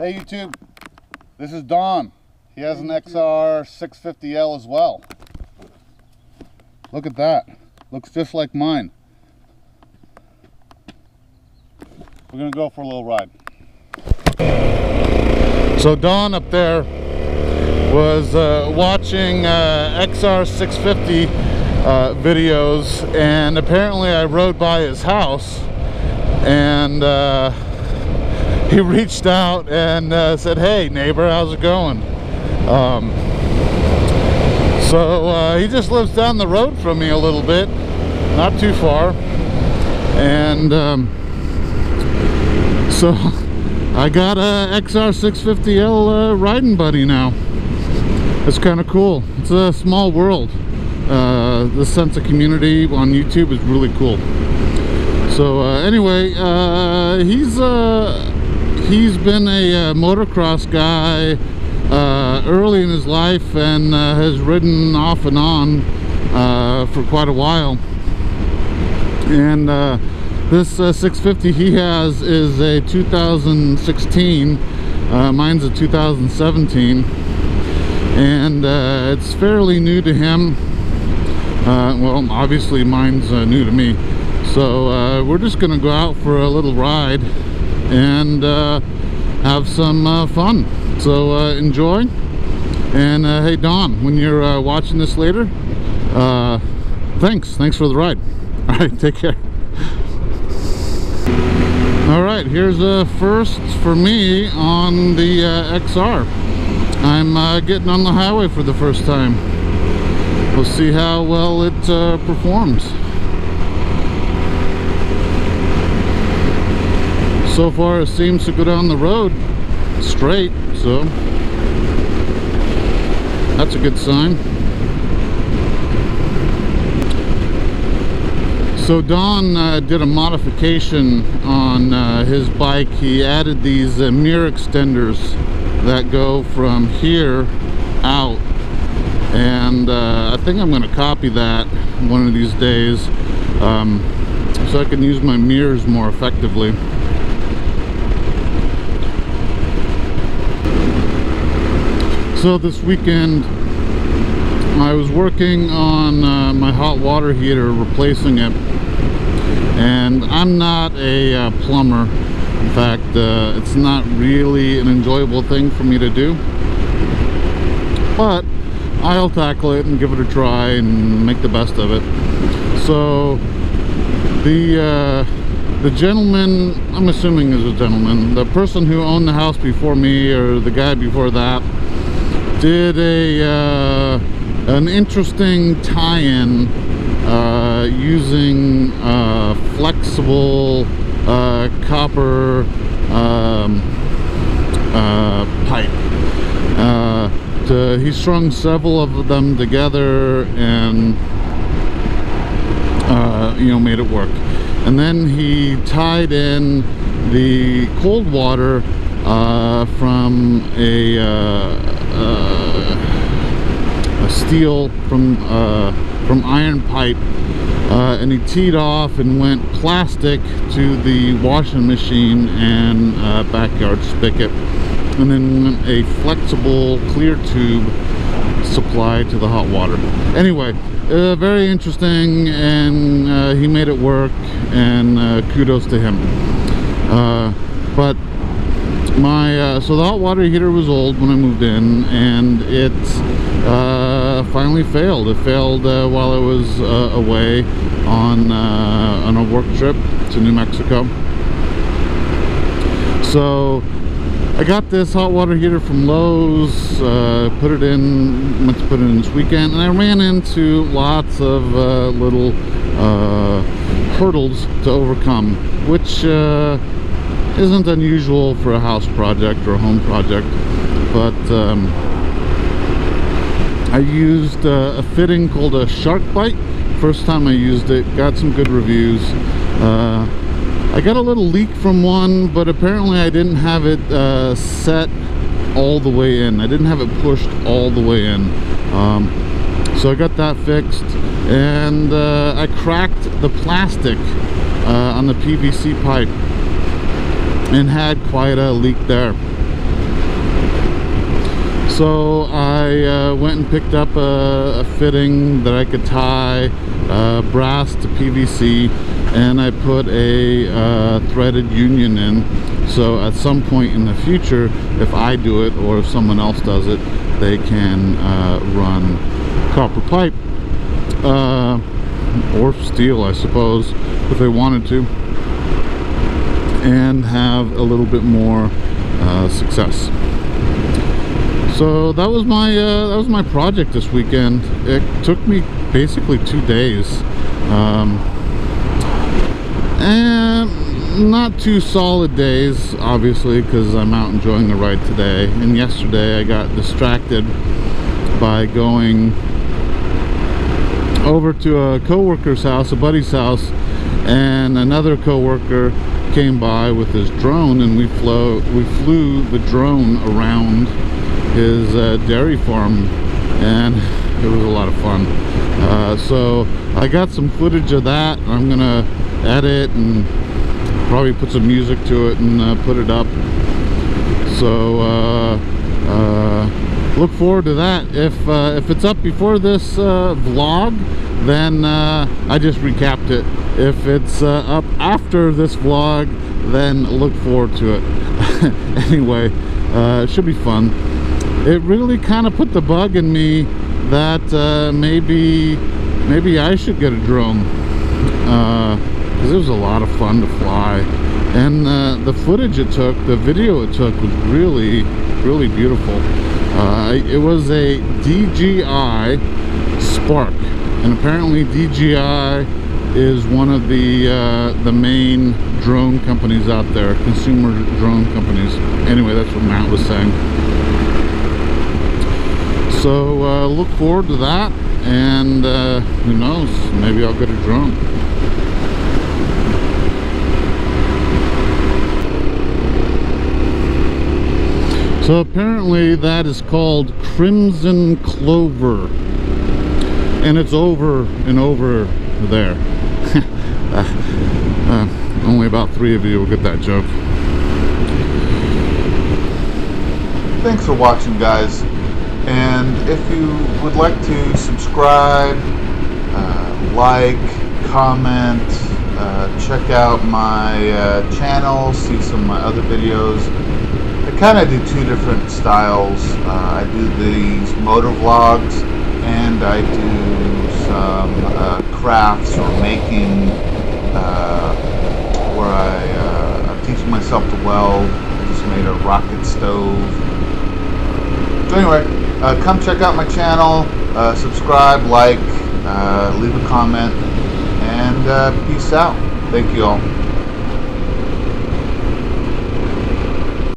Hey YouTube, this is Don. He has an XR650L as well. Look at that. Looks just like mine. We're gonna go for a little ride. So Don up there was watching XR650 videos, and apparently I rode by his house, and he reached out and said, "Hey neighbor, how's it going?" So he just lives down the road from me a little bit, not too far, and so I got a XR650L riding buddy now. It's kind of cool. It's a small world. The sense of community on YouTube is really cool. So anyway, he's been a motocross guy early in his life, and has ridden off and on for quite a while. And this 650 he has is a 2016. Mine's a 2017, and it's fairly new to him. Well, obviously mine's new to me. So we're just gonna go out for a little ride and have some fun. So enjoy. And hey Don, when you're watching this later, thanks for the ride. All right, take care. All right, here's a first for me on the XR. I'm getting on the highway for the first time. We'll see how well it performs. So far it seems to go down the road straight, so that's a good sign. So Don did a modification on his bike. He added these mirror extenders that go from here out, and I think I'm going to copy that one of these days, so I can use my mirrors more effectively. So this weekend I was working on my hot water heater, replacing it, and I'm not a plumber. In fact, it's not really an enjoyable thing for me to do, but I'll tackle it and give it a try and make the best of it. So the gentleman, I'm assuming is a gentleman, the person who owned the house before me, or the guy before that, did an interesting tie-in using flexible copper pipe. He strung several of them together and you know, made it work. And then he tied in the cold water from a steel from iron pipe, and he teed off and went plastic to the washing machine and backyard spigot, and then went a flexible clear tube supply to the hot water. Anyway, very interesting, and he made it work, and kudos to him. But my so the hot water heater was old when I moved in, and it finally failed. It failed while I was away on a work trip to New Mexico. So I got this hot water heater from Lowe's, went to put it in this weekend, and I ran into lots of little hurdles to overcome, which isn't unusual for a house project or a home project. But I used a fitting called a shark bite. First time I used it, got some good reviews. I got a little leak from one, but apparently I didn't have it set all the way in. I didn't have it pushed all the way in. So I got that fixed, and I cracked the plastic on the PVC pipe and had quite a leak there. So I went and picked up a fitting that I could tie brass to PVC, and I put a threaded union in. So at some point in the future, if I do it or if someone else does it, they can run copper pipe or steel, I suppose, if they wanted to, and have a little bit more success. So that was my project this weekend. It took me basically 2 days, and not 2 solid days, obviously, because I'm out enjoying the ride today. And yesterday I got distracted by going over to a co-worker's house, a buddy's house, and another co-worker came by with his drone, and we flew the drone around his dairy farm, and it was a lot of fun. So I got some footage of that. I'm gonna edit and probably put some music to it and put it up. So look forward to that. If it's up before this vlog, then I just recapped it. If it's up after this vlog, then look forward to it. Anyway, it should be fun. It really kind of put the bug in me that maybe I should get a drone, because it was a lot of fun to fly, and the footage it took, the video it took, was really beautiful. It was a DJI Spark, and apparently DJI is one of the main drone companies out there, consumer drone companies. Anyway, that's what Matt was saying. So look forward to that, and who knows, maybe I'll get a drone. So apparently that is called Crimson Clover, and it's over and over there. Only about 3 of you will get that joke. Thanks for watching, guys. And if you would like to subscribe, like, comment, check out my channel, see some of my other videos. I kind of do 2 different styles. I do these motor vlogs, and I do some crafts or making, where I'm teaching myself to weld. I just made a rocket stove. So anyway, come check out my channel, subscribe, like, leave a comment, and peace out. Thank you all.